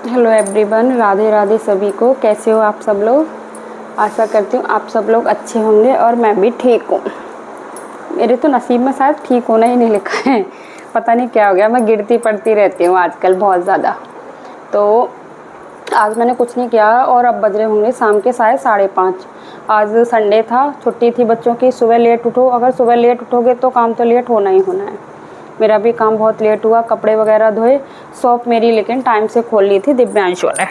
Hello everyone, Radhe Radhe सभी को। कैसे हो आप सब लोग? आशा करती हूँ आप सब लोग अच्छे होंगे और मैं भी ठीक हूँ। मेरे तो नसीब में शायद ठीक होना ही नहीं लिखा है, पता नहीं क्या हो गया। मैं गिरती पड़ती रहती हूँ आजकल बहुत ज़्यादा। तो आज मैंने कुछ नहीं किया और अब बज रहे होंगे शाम के शायद 5:30। आज संडे था, छुट्टी थी बच्चों की। सुबह लेट उठो, अगर सुबह लेट उठोगे तो काम तो लेट होना ही होना है। मेरा भी काम बहुत लेट हुआ, कपड़े वगैरह धोए। शॉप मेरी लेकिन टाइम से खोल ली थी दिव्यांशु ने।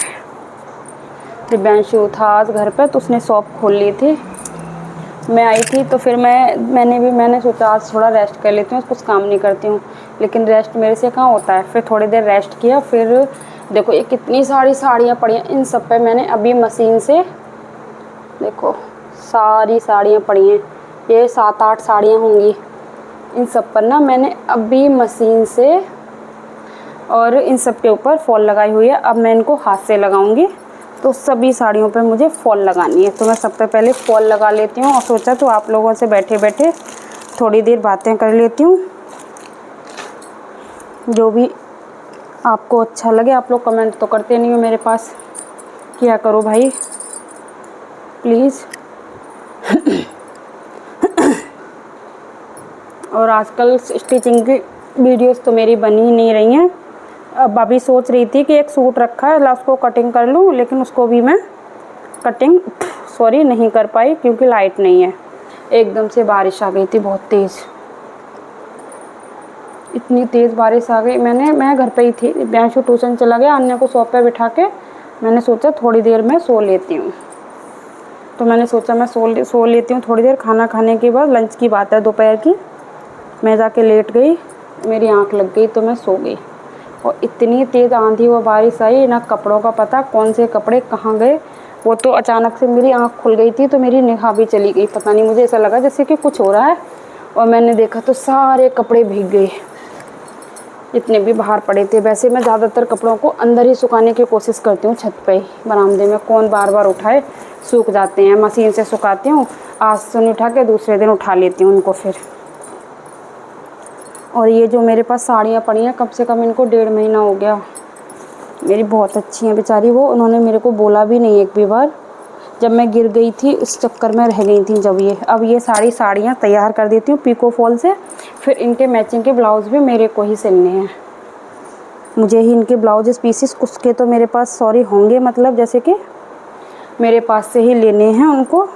दिव्यांशु था आज घर पे तो उसने शॉप खोल ली थी। मैं आई थी तो फिर मैंने सोचा आज थोड़ा रेस्ट कर लेती हूँ, कुछ काम नहीं करती हूँ। लेकिन रेस्ट मेरे से कहाँ होता है। फिर थोड़ी देर रेस्ट किया। फिर देखो ये कितनी सारी साड़ियाँ पड़ी हैं, इन सब पे मैंने अभी मशीन से, देखो सारी साड़ियाँ पड़ी हैं, ये 7-8 साड़ियाँ होंगी। इन सब पर ना मैंने अभी मशीन से और इन सब के ऊपर फॉल लगाई हुई है। अब मैं इनको हाथ से लगाऊंगी। तो सभी साड़ियों पे मुझे फॉल लगानी है, तो मैं सबसे पहले फॉल लगा लेती हूँ। और सोचा तो आप लोगों से बैठे बैठे थोड़ी देर बातें कर लेती हूँ। जो भी आपको अच्छा लगे। आप लोग कमेंट तो करते नहीं हो मेरे पास, क्या करो भाई प्लीज़। और आजकल स्टिचिंग की वीडियोस तो मेरी बनी ही नहीं रही हैं। अब अभी सोच रही थी कि एक सूट रखा है, उसको कटिंग कर लूँ, लेकिन उसको भी मैं कटिंग नहीं कर पाई क्योंकि लाइट नहीं है। एकदम से बारिश आ गई थी बहुत तेज़, इतनी तेज़ बारिश आ गई। मैं घर पे ही थी, दिव्यांशु ट्यूशन चला गया, अन्य को शॉप पे बिठा के मैंने सोचा थोड़ी देर में सो लेती हूँ। तो मैंने सोचा मैं सो लेती हूँ थोड़ी देर। खाना खाने के बाद, लंच की बात है दोपहर की, मैं जाके लेट गई, मेरी आँख लग गई तो मैं सो गई। और इतनी तेज़ आंधी व बारिश आई, ना कपड़ों का पता कौन से कपड़े कहाँ गए। वो तो अचानक से मेरी आँख खुल गई थी तो मेरी निगाह भी चली गई। पता नहीं, मुझे ऐसा लगा जैसे कि कुछ हो रहा है। और मैंने देखा तो सारे कपड़े भीग गए, जितने भी बाहर पड़े थे। वैसे मैं ज़्यादातर कपड़ों को अंदर ही सुखाने की कोशिश करती हूँ, छत पे ही, बरामदे में। कौन बार बार उठाए, सूख जाते हैं। मशीन से सुखाती हूँ, आज से नहीं उठा के दूसरे दिन उठा लेती हूँ उनको फिर। और ये जो मेरे पास साड़ियाँ पड़ी हैं, कम से कम इनको 1.5 महीना हो गया। मेरी बहुत अच्छी हैं बेचारी वो, उन्होंने मेरे को बोला भी नहीं एक भी बार। जब मैं गिर गई थी उस चक्कर में रह गई थी जब ये। अब ये साड़ियाँ तैयार कर देती हूँ पिको फॉल से। फिर इनके मैचिंग के ब्लाउज़ भी मेरे को ही सिलने हैं। मुझे ही इनके ब्लाउजेस पीसेस कुछ के तो मेरे पास होंगे, मतलब जैसे कि मेरे पास से ही लेने हैं उनको,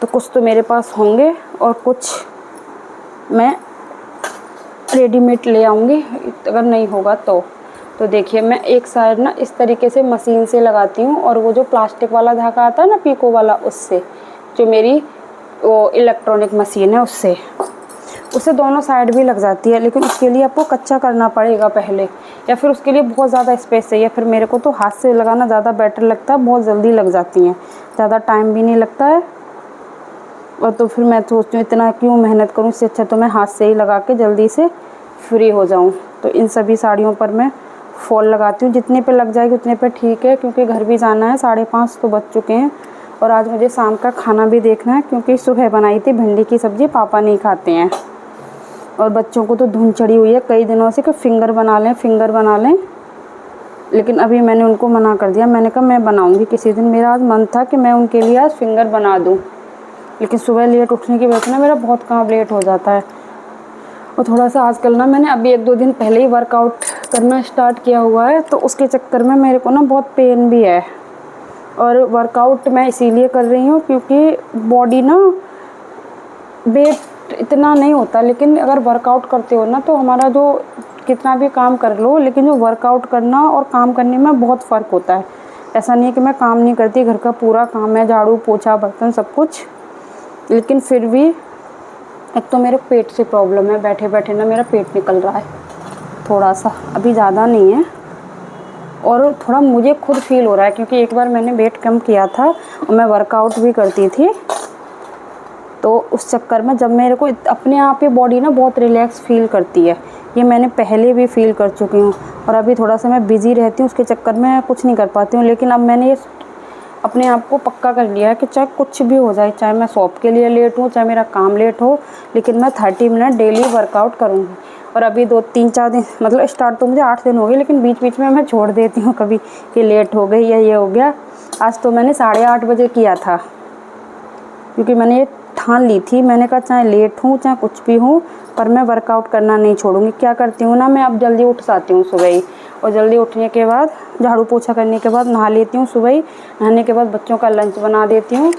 तो कुछ तो मेरे पास होंगे और कुछ मैं रेडीमेड ले आऊँगी अगर नहीं होगा तो देखिए मैं एक साइड ना इस तरीके से मशीन से लगाती हूँ, और वो जो प्लास्टिक वाला धागा आता है ना पीको वाला, उससे, जो मेरी वो इलेक्ट्रॉनिक मशीन है उससे दोनों साइड भी लग जाती है। लेकिन उसके लिए आपको कच्चा करना पड़ेगा पहले, या फिर उसके लिए बहुत ज़्यादा स्पेस चाहिए। फिर मेरे को तो हाथ से लगाना ज़्यादा बेटर लगता है, बहुत जल्दी लग जाती हैं, ज़्यादा टाइम भी नहीं लगता है। और तो फिर मैं सोचती हूँ इतना क्यों मेहनत करूँ, इससे अच्छा तो मैं हाथ से ही लगा के जल्दी से फ्री हो जाऊँ। तो इन सभी साड़ियों पर मैं फॉल लगाती हूँ, जितने पे लग जाएगी उतने पे ठीक है, क्योंकि घर भी जाना है। 5:30 तो बज चुके हैं। और आज मुझे शाम का खाना भी देखना है, क्योंकि सुबह बनाई थी भिंडी की सब्ज़ी, पापा नहीं खाते हैं। और बच्चों को तो धुन चढ़ी हुई है कई दिनों से कि फिंगर बना लें। लेकिन अभी मैंने उनको मना कर दिया। मैंने कहा मैं बनाऊँगी किसी दिन। मेरा आज मन था कि मैं उनके लिए आज फिंगर बना दूँ, लेकिन सुबह लेट उठने की वजह से ना मेरा बहुत काम लेट हो जाता है। और थोड़ा सा आजकल ना मैंने अभी 1-2 दिन पहले ही वर्कआउट करना स्टार्ट किया हुआ है, तो उसके चक्कर में मेरे को ना बहुत पेन भी है। और वर्कआउट मैं इसीलिए कर रही हूँ क्योंकि बॉडी ना वेट इतना नहीं होता, लेकिन अगर वर्कआउट करते हो ना तो हमारा जो कितना भी काम कर लो, लेकिन जो वर्कआउट करना और काम करने में बहुत फ़र्क होता है। ऐसा नहीं है कि मैं काम नहीं करती, घर का पूरा काम है, झाड़ू पोछा बर्तन सब कुछ। लेकिन फिर भी एक तो मेरे पेट से प्रॉब्लम है, बैठे बैठे ना मेरा पेट निकल रहा है थोड़ा सा, अभी ज़्यादा नहीं है। और थोड़ा मुझे खुद फील हो रहा है, क्योंकि एक बार मैंने वेट कम किया था और मैं वर्कआउट भी करती थी, तो उस चक्कर में जब मेरे को अपने आप ही बॉडी ना बहुत रिलैक्स फील करती है। ये मैंने पहले भी फील कर चुकी हूँ। और अभी थोड़ा सा मैं बिज़ी रहती हूँ, उसके चक्कर में कुछ नहीं कर पाती हूँ। लेकिन अब मैंने ये अपने आप को पक्का कर लिया है कि चाहे कुछ भी हो जाए, चाहे मैं शॉप के लिए लेट हूँ, चाहे मेरा काम लेट हो, लेकिन मैं 30 मिनट डेली वर्कआउट करूँगी। और अभी 2-3-4 दिन मतलब स्टार्ट तो मुझे 8 दिन हो गए, लेकिन बीच बीच में मैं छोड़ देती हूँ कभी कि लेट हो गई या ये हो गया। आज तो मैंने 8:30 बजे किया था, क्योंकि मैंने ये ठान ली थी, मैंने कहा चाहे लेट हूँ चाहे कुछ भी हूँ पर मैं वर्कआउट करना नहीं छोड़ूंगी। क्या करती हूँ ना, मैं अब जल्दी उठ जाती हूँ सुबह ही, और जल्दी उठने के बाद झाड़ू पोछा करने के बाद नहा लेती हूँ सुबह ही। नहाने के बाद बच्चों का लंच बना देती हूँ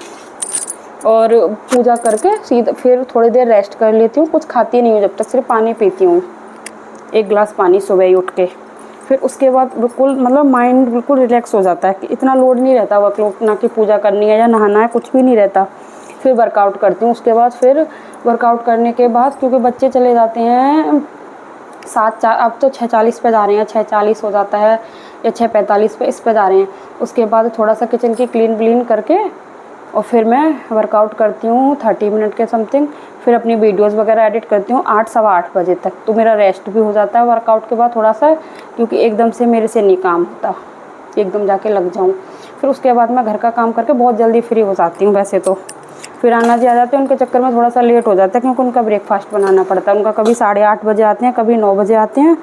और पूजा करके सीधा फिर थोड़ी देर रेस्ट कर लेती हूँ। कुछ खाती नहीं हूँ जब तक, सिर्फ पानी पीती हूँ, 1 गिलास पानी सुबह ही उठ के। फिर उसके बाद बिल्कुल मतलब माइंड बिल्कुल रिलैक्स हो जाता है कि इतना लोड नहीं रहता वर्कलोड, ना कि पूजा करनी है या नहाना है, कुछ भी नहीं रहता। फिर वर्कआउट करती हूँ। उसके बाद फिर वर्कआउट करने के बाद, क्योंकि बच्चे चले जाते हैं 7:04, अब तो 6:40 पे जा रहे हैं, 6:40 हो जाता है या 6:45 पे इस पे जा रहे हैं। उसके बाद थोड़ा सा किचन की क्लीन व्लीन करके और फिर मैं वर्कआउट करती हूँ 30 मिनट के समथिंग। फिर अपनी वीडियोस वगैरह एडिट करती हूँ 8-8:15 बजे तक। तो मेरा रेस्ट भी हो जाता है वर्कआउट के बाद थोड़ा सा, क्योंकि एकदम से मेरे से नहीं काम होता, एकदम जाके लग जाऊँ। फिर उसके बाद मैं घर का काम करके बहुत जल्दी फ्री हो जाती हूँ वैसे तो। फिर अन्ना जी आ जाते हैं, उनके चक्कर में थोड़ा सा लेट हो जाता है, क्योंकि उनका ब्रेकफास्ट बनाना पड़ता है। उनका कभी 8:30 बजे आते हैं, कभी 9 बजे आते हैं।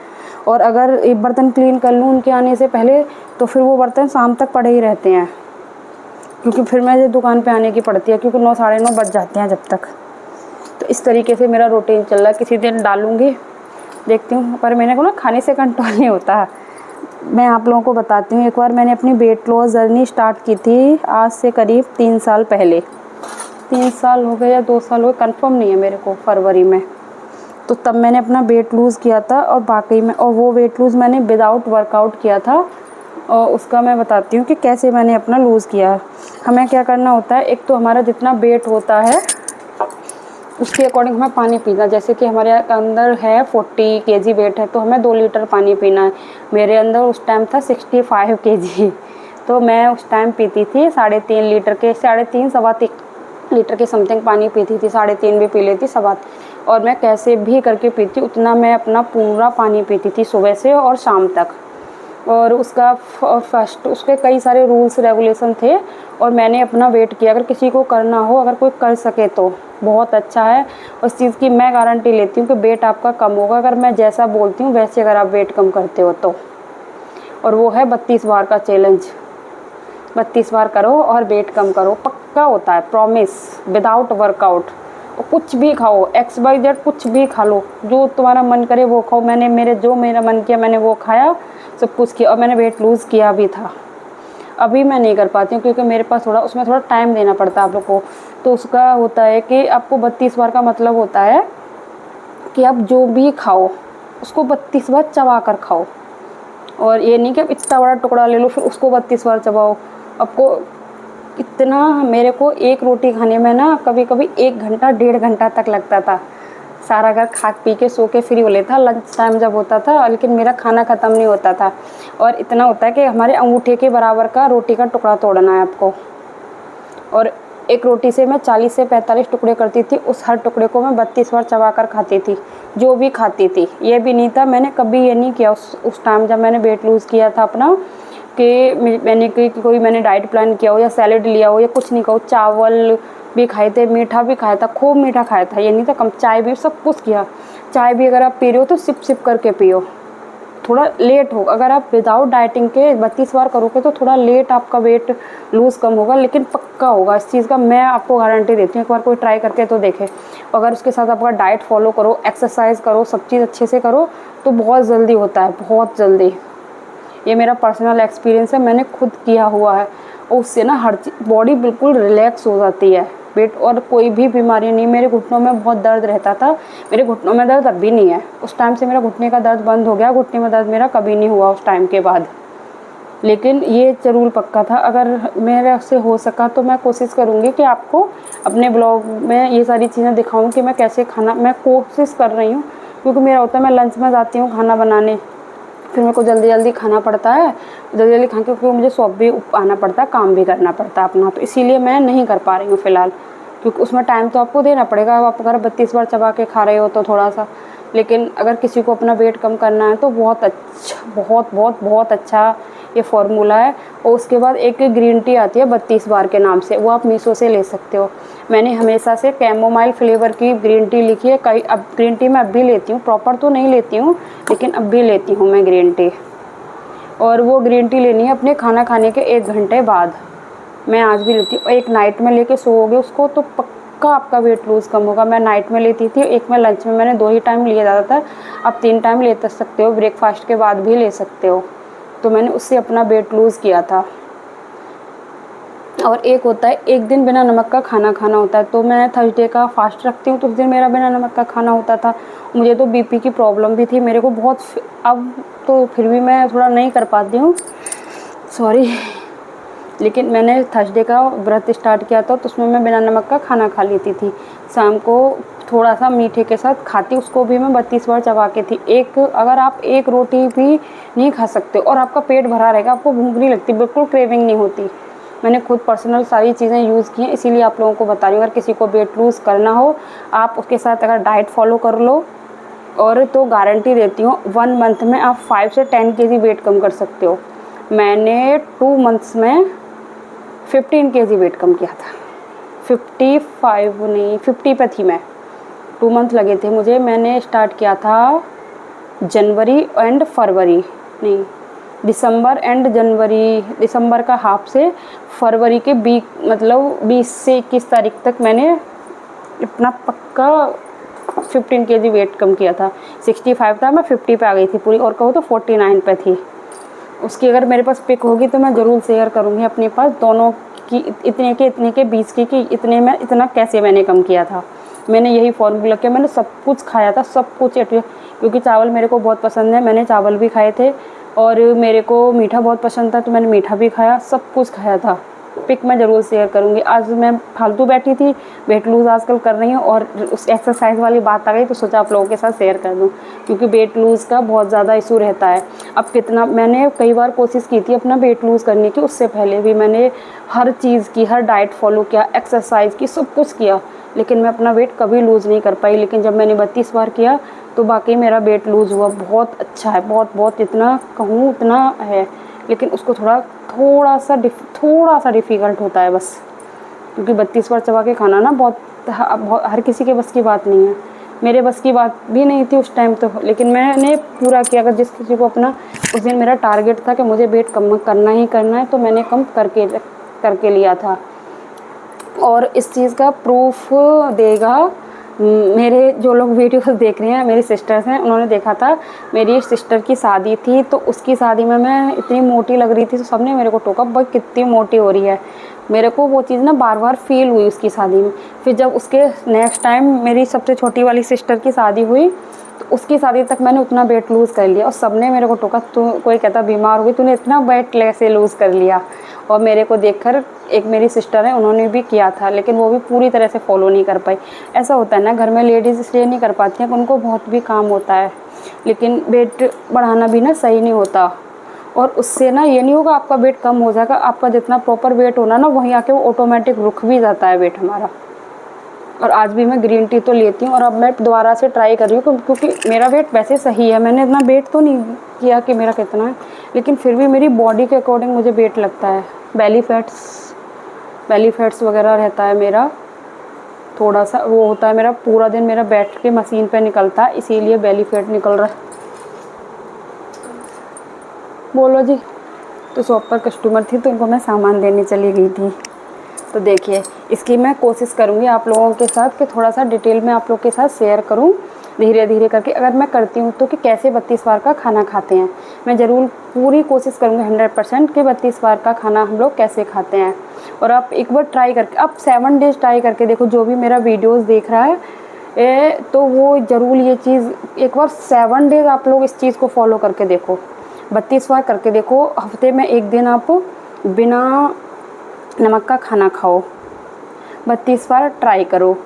और अगर एक बर्तन क्लीन कर लूँ उनके आने से पहले, तो फिर वो बर्तन शाम तक पड़े ही रहते हैं, क्योंकि फिर मुझे दुकान पे आने की पड़ती है, क्योंकि 9 साढ़े 9 बज जाते हैं जब तक। तो इस तरीके से मेरा रूटीन चल रहा है। किसी दिन डालूँगी, देखती हूँ, पर मैंने को ना खाने से कंट्रोल नहीं होता। मैं आप लोगों को बताती हूँ, एक बार मैंने अपनी वेट लॉस जर्नी स्टार्ट की थी आज से करीब 3 साल पहले। 3 साल हो गए या 2 साल हो गए, कन्फर्म नहीं है मेरे को, फरवरी में। तो तब मैंने अपना वेट लूज़ किया था, और वाकई में, और वो वेट लूज़ मैंने विदाउट वर्कआउट किया था। और उसका मैं बताती हूँ कि कैसे मैंने अपना लूज़ किया। हमें क्या करना होता है, एक तो हमारा जितना वेट होता है उसके अकॉर्डिंग हमें पानी पीना। जैसे कि हमारे अंदर है 40 केजी वेट है, तो हमें 2 लीटर पानी पीना है। मेरे अंदर उस टाइम था 65 केजी, तो मैं उस टाइम पीती थी 3.5 लीटर के, 3.5 सवा 3 लीटर के समथिंग पानी पीती थी। 3.5 भी पी लेती, सवा। और मैं कैसे भी करके पीती, उतना मैं अपना पूरा पानी पीती थी सुबह से और शाम तक। और उसका फर्स्ट उसके कई सारे रूल्स रेगुलेशन थे, और मैंने अपना वेट किया। अगर किसी को करना हो, अगर कोई कर सके तो बहुत अच्छा है। उस चीज़ की मैं गारंटी लेती हूँ कि वेट आपका कम होगा, अगर मैं जैसा बोलती हूँ वैसे अगर आप वेट कम करते हो तो। और वो है 32 बार का चैलेंज। 32 बार करो और वेट कम करो, पक्का होता है, प्रॉमिस, विदाउट वर्कआउट। कुछ भी खाओ, XYZ कुछ भी खा लो, जो तुम्हारा मन करे वो खाओ। जो मेरा मन किया मैंने वो खाया, सब कुछ किया, और मैंने वेट लूज़ किया भी था। अभी मैं नहीं कर पाती हूँ, क्योंकि मेरे पास उसमें थोड़ा टाइम देना पड़ता है आप लोग को। तो उसका होता है कि आपको 32 बार का मतलब होता है कि आप जो भी खाओ उसको 32 बार चबा कर खाओ। और ये नहीं कि आप इतना बड़ा टुकड़ा ले लो फिर उसको 32 बार चबाओ। आपको इतना, मेरे को एक रोटी खाने में ना कभी कभी 1 घंटा 1.5 घंटा तक लगता था। सारा घर खा पी के सो के फ्री हो लेता लंच टाइम जब होता था, लेकिन मेरा खाना ख़त्म नहीं होता था। और इतना होता है कि हमारे अंगूठे के बराबर का रोटी का टुकड़ा तोड़ना है आपको। और एक रोटी से मैं 40 से 45 टुकड़े करती थी, उस हर टुकड़े को मैं 32 बार चबा कर खाती थी, जो भी खाती थी। ये भी नहीं था, मैंने कभी ये नहीं किया उस टाइम जब मैंने वेट लूज़ किया था अपना, कि मैंने कोई मैंने डाइट प्लान किया हो या सैलेड लिया हो या कुछ नहीं, कहूँ चावल भी खाए थे, मीठा भी खाया था, खूब मीठा खाया था, ये नहीं था कम, चाय भी, सब कुछ किया। चाय भी अगर आप पी रहे हो तो सिप सिप करके पियो, थोड़ा लेट हो। अगर आप विदाउट डाइटिंग के 32 बार करोगे तो थोड़ा लेट आपका वेट लूज़ कम होगा, लेकिन पक्का होगा इस चीज़ का, मैं आपको गारंटी देती हूँ। एक बार कोई ट्राई करके तो देखे। अगर उसके साथ आपका डाइट फॉलो करो, एक्सरसाइज करो, सब चीज़ अच्छे से करो, तो बहुत जल्दी होता है, बहुत जल्दी। ये मेरा पर्सनल एक्सपीरियंस है, मैंने खुद किया हुआ है। और उससे ना हर चीज़, बॉडी बिल्कुल रिलैक्स हो जाती है, पेट, और कोई भी बीमारी नहीं। मेरे घुटनों में बहुत दर्द रहता था, मेरे घुटनों में दर्द अभी नहीं है। उस टाइम से मेरा घुटने का दर्द बंद हो गया, घुटने में दर्द मेरा कभी नहीं हुआ उस टाइम के बाद। लेकिन ये ज़रूर पक्का था, अगर मेरे से हो सका तो मैं कोशिश करूँगी कि आपको अपने ब्लॉग में ये सारी चीज़ें दिखाऊँ कि मैं कैसे खाना, मैं कोशिश कर रही हूँ। क्योंकि मेरा होता है, मैं लंच में जाती हूँ खाना बनाने, फिर मेरे को जल्दी जल्दी खाना पड़ता है, जल्दी जल्दी खा के, क्योंकि मुझे शॉप भी आना पड़ता है, काम भी करना पड़ता है अपना, तो इसीलिए मैं नहीं कर पा रही हूँ फ़िलहाल। क्योंकि उसमें टाइम तो आपको देना पड़ेगा। आप अगर 32 बार चबा के खा रहे हो तो थोड़ा सा, लेकिन अगर किसी को अपना वेट कम करना है तो बहुत अच्छा, बहुत बहुत बहुत अच्छा ये फार्मूला है। और उसके बाद एक ग्रीन टी आती है 32 बार के नाम से, वो आप मीशो से ले सकते हो। मैंने हमेशा से कैमोमाइल फ्लेवर की ग्रीन टी लिखी है। कई अब ग्रीन टी मैं अब भी लेती हूँ, प्रॉपर तो नहीं लेती हूँ लेकिन अब भी लेती हूँ मैं ग्रीन टी। और वो ग्रीन टी लेनी है अपने खाना खाने के 1 घंटे बाद। मैं आज भी लेती हूँ। एक नाइट में लेके सोओगे उसको तो पक्का आपका वेट लूज़ कम होगा। मैं नाइट में लेती थी, एक में लंच में, मैंने 2 ही टाइम लिया ज़्यादातर। अब 3 टाइम ले सकते हो, ब्रेकफास्ट के बाद भी ले सकते हो। तो मैंने उससे अपना वेट लूज़ किया था। और एक होता है एक दिन बिना नमक का खाना खाना होता है। तो मैं थर्सडे का फास्ट रखती हूँ, तो उस दिन मेरा बिना नमक का खाना होता था। मुझे तो बीपी की प्रॉब्लम भी थी मेरे को बहुत, अब तो फिर भी मैं थोड़ा नहीं कर पाती हूँ, सॉरी। लेकिन मैंने थर्सडे का व्रत स्टार्ट किया था, तो उसमें मैं बिना नमक का खाना खा लेती थी। शाम को थोड़ा सा मीठे के साथ खाती, उसको भी मैं 32 बार चबा के थी। अगर आप एक रोटी भी नहीं खा सकते और आपका पेट भरा रहेगा, आपको भूख नहीं लगती, बिल्कुल क्रेविंग नहीं होती। मैंने खुद पर्सनल सारी चीज़ें यूज़ की हैं, इसीलिए आप लोगों को बता रही हूँ। अगर किसी को वेट लूज़ करना हो, आप उसके साथ अगर डाइट फॉलो कर लो, और तो गारंटी देती हूँ 1 मंथ में आप 5 से 10 केजी वेट कम कर सकते हो। मैंने 2 मंथ्स में 15 केजी वेट कम किया था। 55 नहीं 50 पे थी मैं। 2 मंथ लगे थे मुझे। मैंने स्टार्ट किया था जनवरी एंड फरवरी, नहीं दिसंबर एंड जनवरी, दिसंबर का हाफ से फरवरी के मतलब 20 से 21 तारीख तक मैंने अपना पक्का 15 केजी वेट कम किया था। 65 था, मैं 50 पे आ गई थी पूरी, और कहो तो 49 पे थी। उसकी अगर मेरे पास पिक होगी तो मैं ज़रूर शेयर करूँगी अपने पास, दोनों की, इतने के 20 की कि इतने में इतना कैसे मैंने कम किया था। मैंने यही फॉर्मूला किया, मैंने सब कुछ खाया था, सब कुछ, क्योंकि चावल मेरे को बहुत पसंद है, मैंने चावल भी खाए थे। और मेरे को मीठा बहुत पसंद था, तो मैंने मीठा भी खाया, सब कुछ खाया था। पिक मैं ज़रूर शेयर करूँगी। आज मैं फालतू बैठी थी, वेट लूज़ आजकल कर रही हूँ, और उस एक्सरसाइज वाली बात आ गई तो सोचा आप लोगों के साथ शेयर कर दूँ, क्योंकि वेट लूज़ का बहुत ज़्यादा इशू रहता है। अब कितना मैंने कई बार कोशिश की थी अपना वेट लूज़ करने की, उससे पहले भी मैंने हर चीज़ की, हर डाइट फॉलो किया, एक्सरसाइज की, सब कुछ किया, लेकिन मैं अपना वेट कभी लूज़ नहीं कर पाई। लेकिन जब मैंने 32 बार किया तो बाकी मेरा वेट लूज़ हुआ। बहुत अच्छा है, बहुत, जितना कहूँ उतना है, लेकिन उसको थोड़ा सा डिफ़िकल्ट होता है बस, क्योंकि 32 बार चबा के खाना ना बहुत हर किसी के बस की बात नहीं है। मेरे बस की बात भी नहीं थी उस टाइम तो, लेकिन मैंने पूरा किया। अगर जिस किसी को अपना, उस दिन मेरा टारगेट था कि मुझे वेट कम करना ही करना है, तो मैंने कम करके लिया था। और इस चीज़ का प्रूफ देगा मेरे जो लोग वीडियोस देख रहे हैं, मेरी सिस्टर्स हैं, उन्होंने देखा था। मेरी सिस्टर की शादी थी, तो उसकी शादी में मैं इतनी मोटी लग रही थी, तो सबने मेरे को टोका, भाई कितनी मोटी हो रही है। मेरे को वो चीज़ ना बार बार फील हुई उसकी शादी में। फिर जब उसके नेक्स्ट टाइम मेरी सबसे छोटी वाली सिस्टर की शादी हुई, तो उसकी शादी तक मैंने उतना वेट लूज़ कर लिया, और सबने मेरे को टोका, तू, कोई कहता बीमार हो गई, तूने इतना वेट कैसे लूज़ कर लिया। और मेरे को देखकर एक मेरी सिस्टर है, उन्होंने भी किया था, लेकिन वो भी पूरी तरह से फॉलो नहीं कर पाई। ऐसा होता है ना, घर में लेडीज़ इसलिए नहीं कर पाती हैं कि उनको बहुत भी काम होता है, लेकिन वेट बढ़ाना भी ना सही नहीं होता। और उससे ना ये नहीं होगा आपका वेट कम हो जाएगा, आपका जितना प्रॉपर वेट होना ना, वहीं आके वो ऑटोमेटिक रुक भी जाता है वेट हमारा। और आज भी मैं ग्रीन टी तो लेती हूँ, और अब मैं दोबारा से ट्राई कर रही हूँ, क्योंकि मेरा वेट वैसे सही है। मैंने इतना वेट तो नहीं किया कि मेरा कितना है, लेकिन फिर भी मेरी बॉडी के अकॉर्डिंग मुझे वेट लगता है। बेली फैट्स वगैरह रहता है मेरा, थोड़ा सा वो होता है। मेरा पूरा दिन मेरा बैठ के मशीन पे निकलता है, इसीलिए बेली फैट निकल रहा है। बोलो जी। तो शॉप पर कस्टमर थी, तो उनको मैं सामान देने चली गई थी। तो देखिए, इसकी मैं कोशिश करूँगी आप लोगों के साथ कि थोड़ा सा डिटेल में आप लोग के साथ शेयर करूँ, धीरे धीरे करके। अगर मैं करती हूँ तो कि कैसे 32 बार का खाना खाते हैं, मैं ज़रूर पूरी कोशिश करूँगी 100% कि 32 बार का खाना हम लोग कैसे खाते हैं। और आप एक बार ट्राई करके, आप 7 डेज़ ट्राई करके देखो, जो भी मेरा वीडियोज़ देख रहा है तो वो ज़रूर ये चीज़ एक बार 7 डेज़ आप लोग इस चीज़ को फॉलो करके देखो, 32 बार करके देखो। हफ्ते में 1 दिन आप बिना नमक का खाना खाओ, 32 बार ट्राई करो।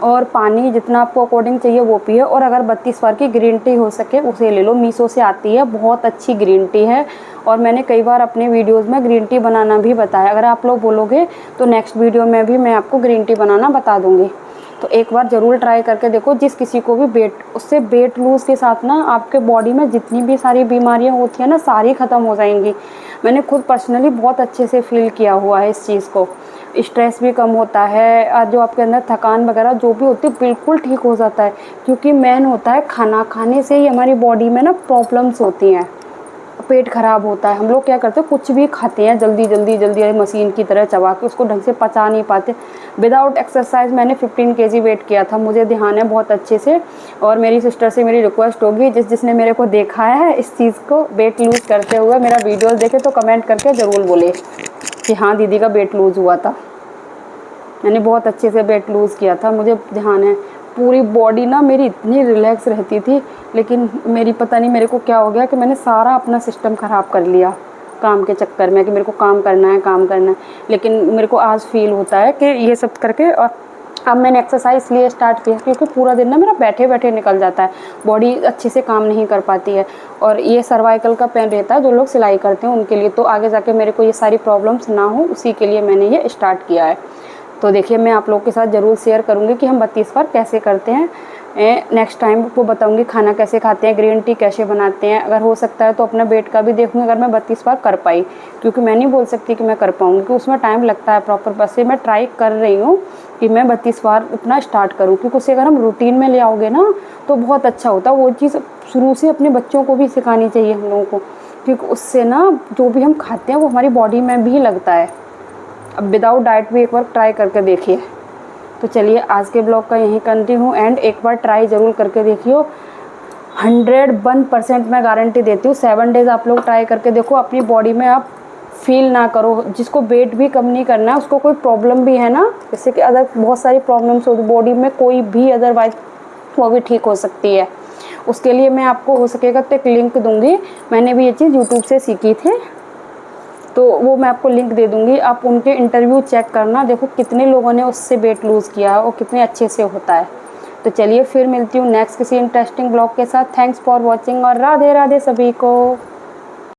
और पानी जितना आपको अकॉर्डिंग चाहिए वो पिए। और अगर 32 बार की ग्रीन टी हो सके उसे ले लो, मीशो से आती है, बहुत अच्छी ग्रीन टी है। और मैंने कई बार अपने वीडियोज़ में ग्रीन टी बनाना भी बताया। अगर आप लोग बोलोगे तो नेक्स्ट वीडियो में भी मैं आपको ग्रीन टी बनाना बता दूँगी। तो एक बार ज़रूर ट्राई करके देखो। जिस किसी को भी उससे वेट लूज़ के साथ ना आपके बॉडी में जितनी भी सारी बीमारियां होती हैं ना, सारी ख़त्म हो जाएंगी। मैंने खुद पर्सनली बहुत अच्छे से फील किया हुआ है इस चीज़ को। स्ट्रेस भी कम होता है, जो आपके अंदर थकान वगैरह जो भी होती है बिल्कुल ठीक हो जाता है। क्योंकि मेन होता है खाना खाने से ही हमारी बॉडी में ना प्रॉब्लम्स होती हैं, पेट ख़राब होता है। हम लोग क्या करते हैं, कुछ भी खाते हैं जल्दी जल्दी जल्दी मशीन की तरह चबा के, उसको ढंग से पचा नहीं पाते। विदाउट एक्सरसाइज मैंने 15 kg वेट किया था, मुझे ध्यान है बहुत अच्छे से। और मेरी सिस्टर से मेरी रिक्वेस्ट होगी, जिसने मेरे को देखा है इस चीज़ को वेट लूज़ करते हुए, मेरा वीडियोस देखे तो कमेंट करके ज़रूर बोले कि हाँ दीदी का वेट लूज़ हुआ था। मैंने बहुत अच्छे से वेट लूज़ किया था, मुझे ध्यान है। पूरी बॉडी ना मेरी इतनी रिलैक्स रहती थी, लेकिन मेरी पता नहीं मेरे को क्या हो गया कि मैंने सारा अपना सिस्टम ख़राब कर लिया काम के चक्कर में, कि मेरे को काम करना है काम करना है। लेकिन मेरे को आज फील होता है कि ये सब करके, और अब मैंने एक्सरसाइज इसलिए स्टार्ट किया क्योंकि पूरा दिन ना मेरा बैठे बैठे निकल जाता है, बॉडी अच्छे से काम नहीं कर पाती है। और ये सर्वाइकल का पेन रहता है जो लोग सिलाई करते हैं उनके लिए, तो आगे जाके मेरे को ये सारी प्रॉब्लम्स ना हो, उसी के लिए मैंने ये स्टार्ट किया है। तो देखिए मैं आप लोगों के साथ ज़रूर शेयर करूँगी कि हम 32 बार कैसे करते हैं। नेक्स्ट टाइम वो बताऊँगी खाना कैसे खाते हैं, ग्रीन टी कैसे बनाते हैं। अगर हो सकता है तो अपना वेट का भी देखूँगी, अगर मैं 32 बार कर पाई, क्योंकि मैं नहीं बोल सकती कि मैं कर पाऊँगी, क्योंकि उसमें टाइम लगता है प्रॉपर। बस मैं ट्राई कर रही हूँ कि मैं 32 बार अपना स्टार्ट करूँ, क्योंकि उससे अगर हम रूटीन में ले आओगे ना तो बहुत अच्छा होता है। वो चीज़ शुरू से अपने बच्चों को भी सिखानी चाहिए हम लोगों को, क्योंकि उससे ना जो भी हम खाते हैं वो हमारी बॉडी में भी लगता है। अब विदाउट डाइट भी एक बार ट्राई करके देखिए। तो चलिए आज के ब्लॉग का यहीं करती हूँ एंड। एक बार ट्राई ज़रूर करके देखियो, 101% मैं गारंटी देती हूँ। 7 डेज़ आप लोग ट्राई करके देखो, अपनी बॉडी में आप फील ना करो। जिसको वेट भी कम नहीं करना है, उसको कोई प्रॉब्लम भी है ना, जैसे कि अदर बहुत सारी प्रॉब्लम्स हो बॉडी में, कोई भी अदरवाइज वो भी ठीक हो सकती है। उसके लिए मैं आपको हो सकेगा तो एक लिंक दूँगी, मैंने भी ये चीज़ यूट्यूब से सीखी थी, तो वो मैं आपको लिंक दे दूँगी। आप उनके इंटरव्यू चेक करना, देखो कितने लोगों ने उससे वेट लूज़ किया है और कितने अच्छे से होता है। तो चलिए फिर मिलती हूँ नेक्स्ट किसी इंटरेस्टिंग ब्लॉग के साथ। थैंक्स फॉर वॉचिंग और राधे राधे सभी को।